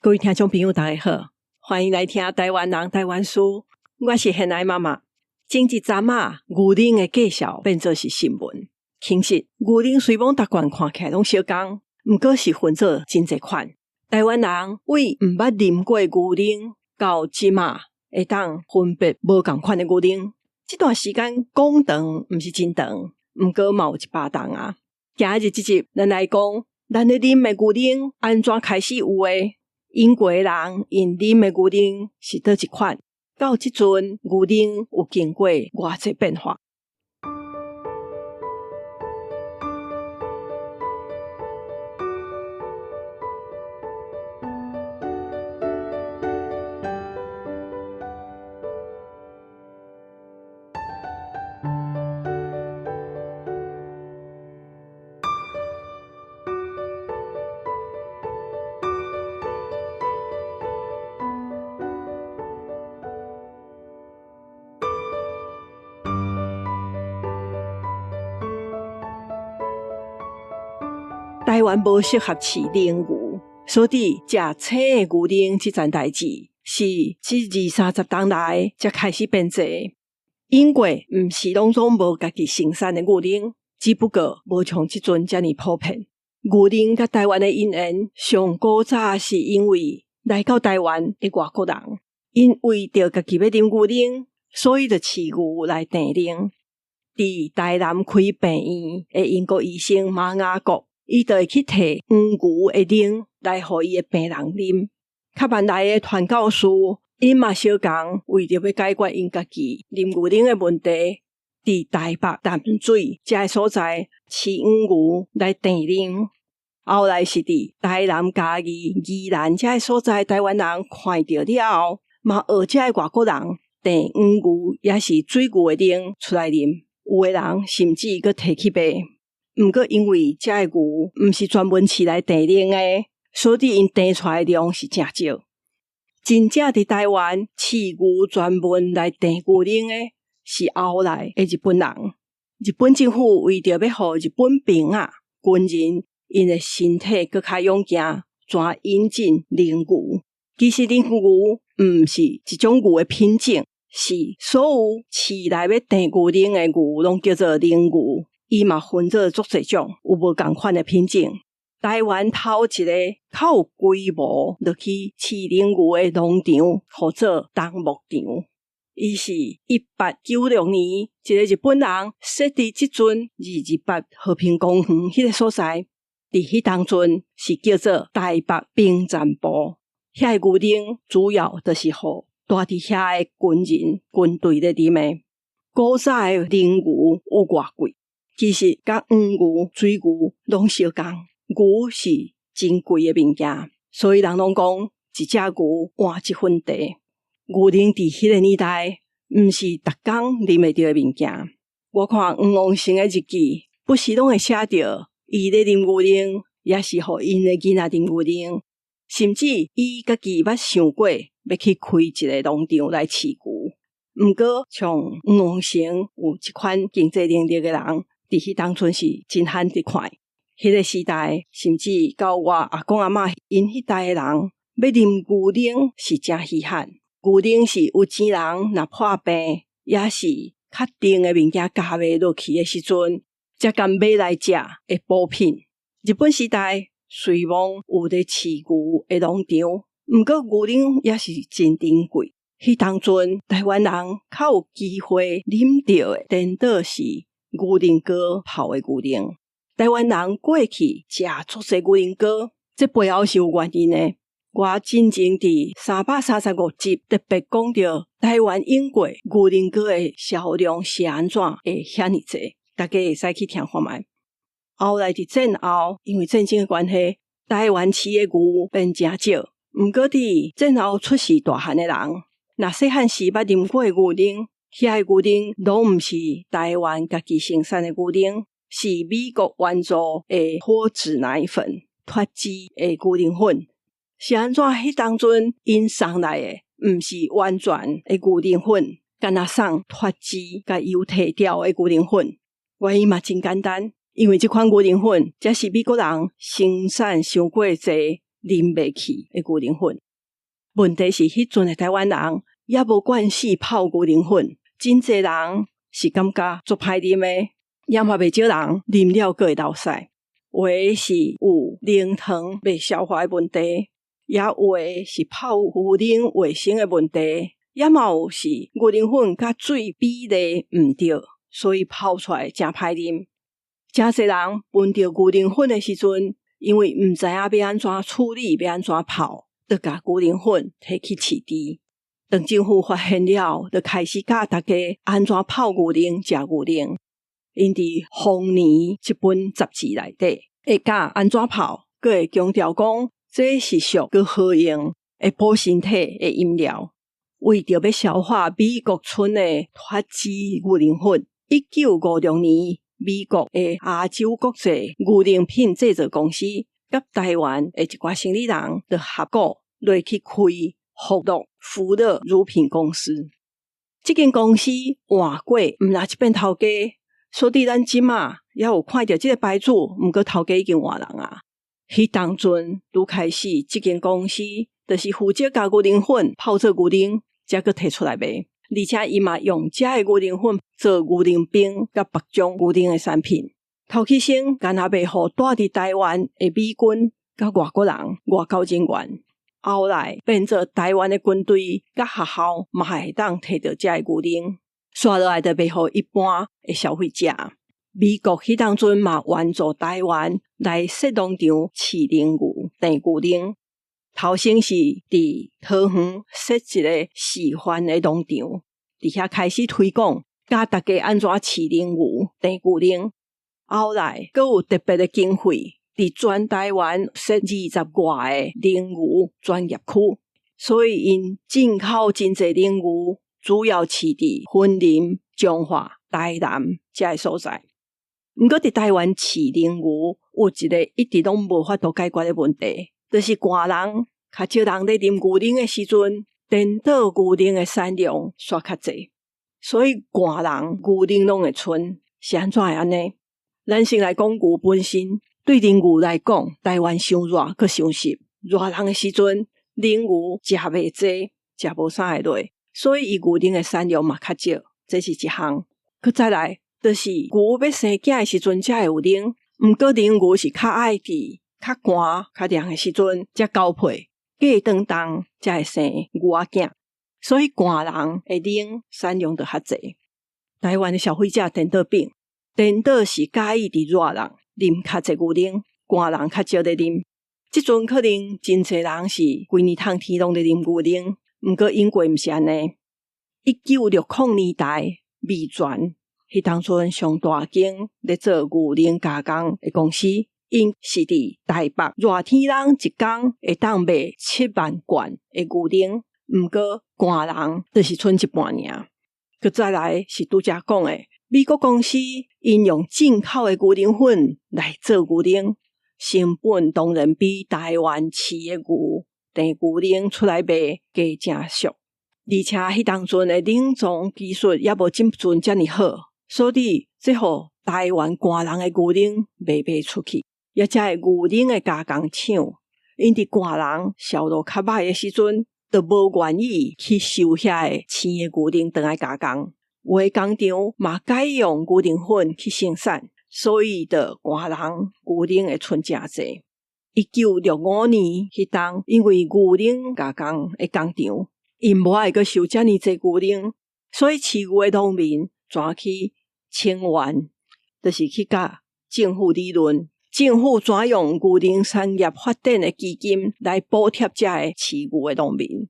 各位听众朋友大家好，欢迎来听台湾人台湾事，我是现爱妈妈。前一阵牛奶的介绍变作是新闻，其实牛奶虽然每罐看起来拢相同，不过是分做真侪款。台湾人为毋捌啉过牛奶到即会当分别无同款的牛奶，这段时间讲长毋是真长，不过嘛有一巴重啊。今日这集咱来讲咱咧啉的牛奶安怎开始有的，英国人因啉的牛奶是倒一款，到即阵牛奶有经过偌济变化。台湾无适合饲奶牛，所以食生的牛奶这件代志是这20-30年来才开始变济。英国毋是拢总无家己生产的牛奶，只不过无像这阵这么普遍。牛奶甲台湾的因缘上古早是因为来到台湾的外国人，因为着家己要啉牛奶，所以就饲牛来订奶。伫台南开病院的英国医生马雅各，伊就会去摕黄牛的奶来互伊的病人啉。较慢来的传教士，因嘛相共为着要解决因家己啉牛奶的问题，伫台北淡水这个所在饲黄牛来订奶。后来是伫台南嘉义宜兰这个所在台湾人看到了后，嘛学这个外国人订黄牛也是水牛的奶出来啉，有的人甚至佫摕去卖。毋过因为这个牛毋是专门饲来订奶的，所以因订出来的量是真少。真正伫台湾饲牛专门来订牛奶的是后来的日本人。日本政府为着要互日本兵军人因的身体佫较勇健，全引进灵牛。其实灵牛毋是一种牛的品种，是所有饲来要订牛奶的牛拢叫做灵牛。伊嘛分做足侪种，有无同款的品种。台湾头一个较有规模落去饲灵牛的农场，号做东牧场。伊是1896年，一个日本人设伫即阵28和平公园迄个所在，伫迄当阵是叫做台北兵站部。遐个牛奶主要就是互住伫遐的军人军队咧啉的。古早的灵牛有偌贵？其实甲黄牛、水牛拢相共，牛是真贵的物件，所以人拢讲一只牛换一分地。牛奶伫迄个年代毋是逐工啉会到的物件。我看黄王成的日记，不时拢会写着伊咧啉牛奶，也是互因的囡仔啉牛奶，甚至伊家己捌想过要去开一个农场来饲牛。毋过像黄王成有一款经济能力的人，伫迄当阵是真罕得看。迄个时代，甚至到我阿公阿嬷因迄代的人，要啉牛奶是真稀罕。牛奶是有钱人若破病，也是较定的物件加卖落去的时阵，才敢买来食的补品。日本时代虽然有咧饲牛的农场，毋过牛奶也是真珍贵。迄当阵台湾人较有机会啉到的，颠倒是牛奶糕泡的牛奶。台湾人过去食足侪牛奶糕，这背后是有原因的。我真正伫335集特别讲到台湾英国牛奶糕的销量是安怎会遐尼济，大家会使去听看卖。后来伫战后，因为战争的关系，台湾饲的牛变真少。毋过伫战后出世大汉的人，若细汉时捌啉过的牛奶，遐个牛奶拢毋是台湾家己生产的牛奶，是美国援助的脱脂奶粉、脱脂的牛奶粉。是安怎？迄当阵因送来的毋是完全的牛奶粉，干那送脱脂甲油提掉的牛奶粉。原因嘛真简单，因为这款牛奶粉才是美国人生产伤过济，啉袂起的牛奶粉。问题是迄阵的台湾人也无惯习泡牛奶粉，真侪人是感觉足歹啉的，也嘛袂少人啉了还会落屎。有的是有凝糖袂消化的问题，也有的是泡牛奶卫生的问题，也嘛有是牛奶粉甲水比例毋对，所以泡出来真歹啉。真侪人闻到牛奶粉的时阵，因为毋知影要安怎处理，要安怎泡，就甲牛奶粉摕去试滴。当政府发现了，就开始教大家安怎泡牛奶、食牛奶。因伫丰年这本杂志内底会教安怎泡，佮会强调讲这是属佮好用会补身体的饮料。为着要消化美国村的脱脂牛奶粉，1956年美国的亚洲国际牛奶品制造公司甲台湾的一寡生理人就合作落去开福乐福乐乳品公司。这间公司换过毋啦一遍头家，所以咱即马也有看到这个牌子，毋过头家已经换人啊。迄当阵拄开始，这间公司就是负责甲牛奶粉泡做牛奶，才佫摕出来卖。而且伊嘛用这的牛奶粉做牛奶冰甲别种牛奶的产品。头起先干那卖互住伫台湾的美军甲外国人、外交人员，后来变做台湾的军队甲学校嘛会当摕到这的牛奶，刷落来就卖互一般的消费者。美国迄当阵嘛援助台湾来设农场饲奶牛、订牛奶。头先是伫桃园设一个示范的农场，伫遐开始推广，教大家安怎饲奶牛、订牛奶。后来佫有特别的经费，伫全台湾设20外个奶牛专业区，所以因进口真侪奶牛，主要饲伫云林、彰化、台南这个所在。毋过伫台湾饲奶牛有一个一直拢无法度解决的问题，就是寒人较少人咧啉牛奶的时阵，颠倒牛奶的产量煞较济，所以寒人牛奶拢会剩。是安怎会安尼？咱先来讲牛本身，对奶牛来讲，台湾伤热佮伤湿，热人的时阵，奶牛食袂济，食无啥会落，所以伊牛奶的产量嘛较少，这是一项。佮再来，就是牛要生囝的时阵才会有奶，毋过奶牛是较爱伫较寒、较凉的时阵才交配，过长冬才会生牛仔囝，所以寒人的奶产量就较济。台湾的消费者颠倒变，颠倒是介意伫热人啉较济牛奶，寒人较少咧啉。即阵可能真侪人是规年通天拢咧啉牛奶，毋过英国毋是安尼。1960年代，美全迄当阵上大间咧做牛奶加工的公司，因是伫台北热天人一工会当卖7万罐的牛奶，毋过寒人就是剩一半尔。佮再来是拄则讲的，美国公司因用进口的牛奶粉来做牛奶，成本当然比台湾饲的牛订牛奶出来卖加正俗，而且迄当阵的冷藏技术也无即阵遮尔好，所以这互台湾寒人的牛奶卖出去，也才会牛奶的加工厂，因伫寒人销路较歹的时阵，就无愿意去收遐的青的牛奶回来加工。有的工厂嘛改用牛奶粉去生产，所以就寒人牛奶会剩真济。1965年迄当，因为牛奶加工的工厂因无爱阁收遮尔济牛奶，所以饲牛的农民转去请愿，就是去甲政府理论，政府转用牛奶产业发展的基金来补贴遮个饲牛的农民。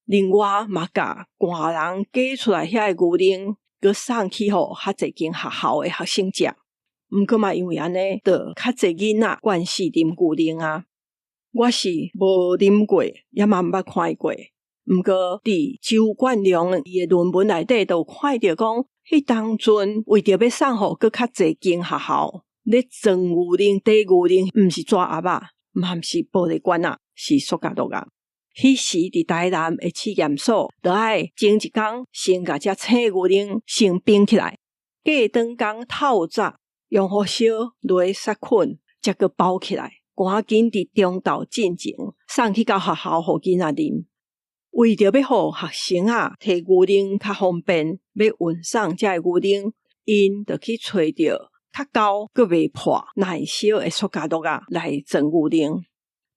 另外嘛甲寒人加出来遐个牛奶，佮送去互较侪间学校的学生食。毋过嘛，因为安尼，就较侪囡仔惯势啉牛奶啊。我是无啉过，也嘛毋捌看过。毋过伫周冠良伊的论文内底，都有看到讲，迄当阵为着要送互佮较侪间学校，咧装牛奶、滴牛奶，毋是纸盒仔，嘛毋是玻璃罐仔，是塑胶袋仔。迄时伫台南的试验所，就爱前一工先甲遮青牛奶先冰起来，过当工透早用火烧落杀菌，才个包起来，赶紧伫中昼进前送去到学校互囡仔啉。为着要互学生摕牛奶较方便，要运送这牛奶，因就去找着较厚佮袂破耐烧的塑胶袋来装牛奶。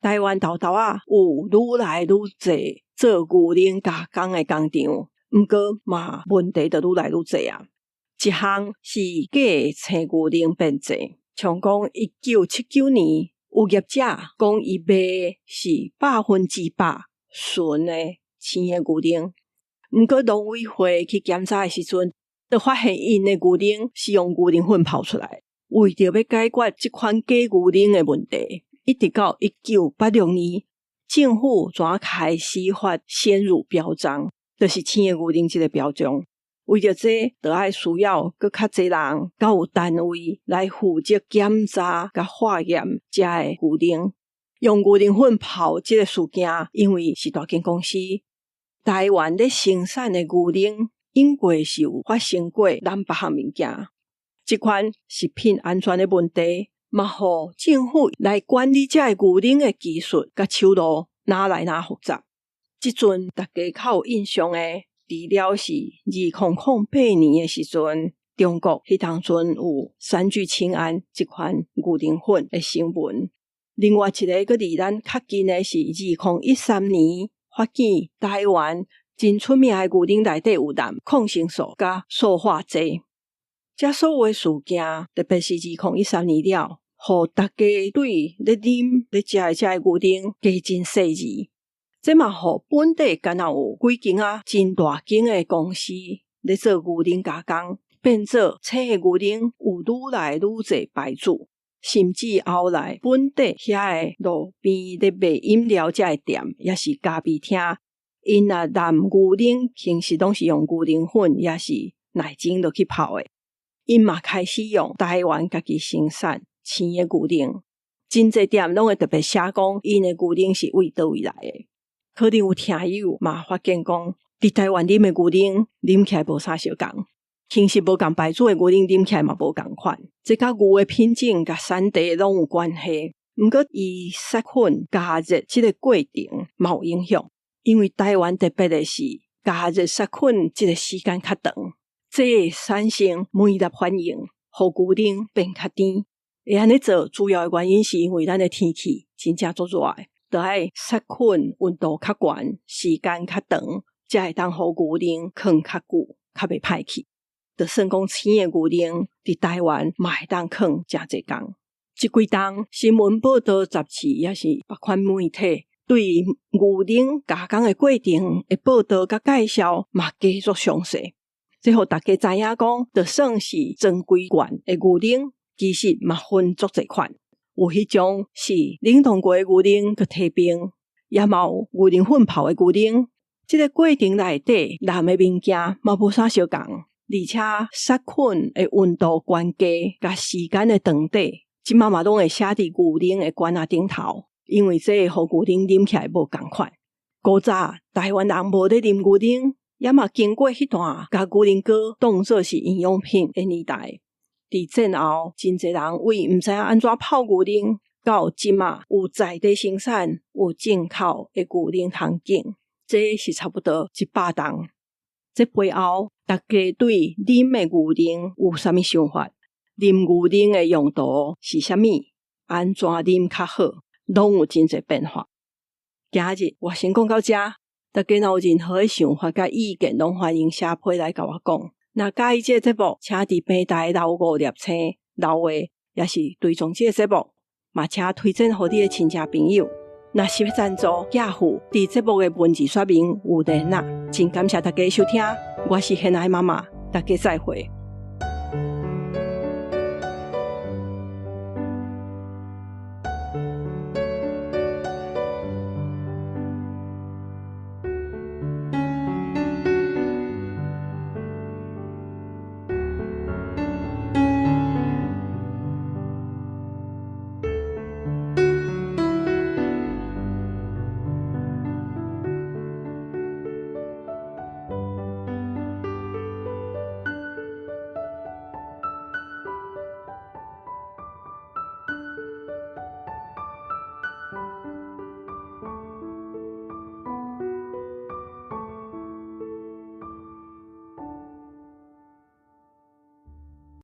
台湾豆豆有愈来愈侪做牛奶加工的工厂，毋过嘛问题就愈来愈侪一项是假青牛奶变质，像讲1979年有业者讲伊卖是100%纯的青的牛奶，毋过农委会去检查的时阵，就发现因的牛奶是用牛奶粉泡出来。为着要解决这款假牛奶的问题，一直到1986年，政府才开始发鲜乳标章，就是青的牛奶这个标章。为着这，就要需要更较侪人，甲有单位来负责检查甲化验这个牛奶。用牛奶粉泡这个事件，因为是大间公司，台湾咧生产的牛奶，因过是有发生过咱别项物件。这款食品安全的问题，嘛互政府来管理这个牛奶的技术甲手路哪来哪复杂。即阵大家较有印象的，除了是2008年的时阵，中国迄当阵有三聚氰胺这款牛奶粉的新闻。另外一个佫离咱较近的是2013年，发现台湾真出名的牛奶内底有含抗生素甲塑化剂。这所有的事件，特别是2013年了，互大家对咧啉咧食的这个牛奶加真细致。这嘛互本地敢若有几间真大间的公司咧做牛奶加工，变做青的牛奶有愈来愈侪牌子，甚至后来本地遐的路边咧卖饮料这个店，也是咖啡厅，因若染牛奶平时拢是用牛奶粉，也是奶精落去泡的。因嘛开始用台湾家己生产青的牛奶，真侪店拢会特别写讲因的牛奶是为倒位来的。可能有听友嘛发现讲，伫台湾啉的牛奶啉起来无啥相共，其实无共牌子的牛奶啉起来嘛无共款，这甲牛的品种甲产地拢有关系。毋过伊杀菌加热这个过程嘛有影响，因为台湾特别的是加热杀菌这个时间较长，这会产生梅纳反应，互牛奶变较甜。会安尼做主要的原因是因为咱的天气真正足热的，就要杀菌温度较高，时间较长，才会当互牛奶放较久，较袂歹去。就算讲青的牛奶伫台湾嘛会当放真侪工。这几档新闻报道杂志也是别款媒体对牛奶加工的过程的报道甲介绍嘛加足详细，这互大家知影讲，就算是正规罐的牛奶，其实嘛分足侪款。有迄种是冷冻过的牛奶佮退冰，也嘛有牛奶粉泡的牛奶。这个过程内底染的物件嘛无啥相共，而且杀菌的温度关加甲时间的长短，即嘛嘛拢会写伫牛奶的罐顶头，因为这会互牛奶啉起来无共款。古早台湾人无咧啉牛奶，也嘛经过迄段甲牛奶糕当作是营养品的年代。伫战后，真侪人为毋知影安怎泡牛奶，到即嘛有在地生产、有进口的牛奶通景，这是差不多100档。这背后，大家对啉的牛奶有啥物想法？啉牛奶的用途是啥物？安怎啉较好？拢有真侪变化。今日我先讲到这，大家若有任何的想法甲意见，拢欢迎写批来甲我讲。若介意这个节目，请伫平台留5粒星、留话，也是追踪这个节目，嘛请推荐给你的亲戚朋友。若是要赞助寄付，伫节目的文字说明有连结。真感谢大家收听，我是现爱妈妈，大家再会。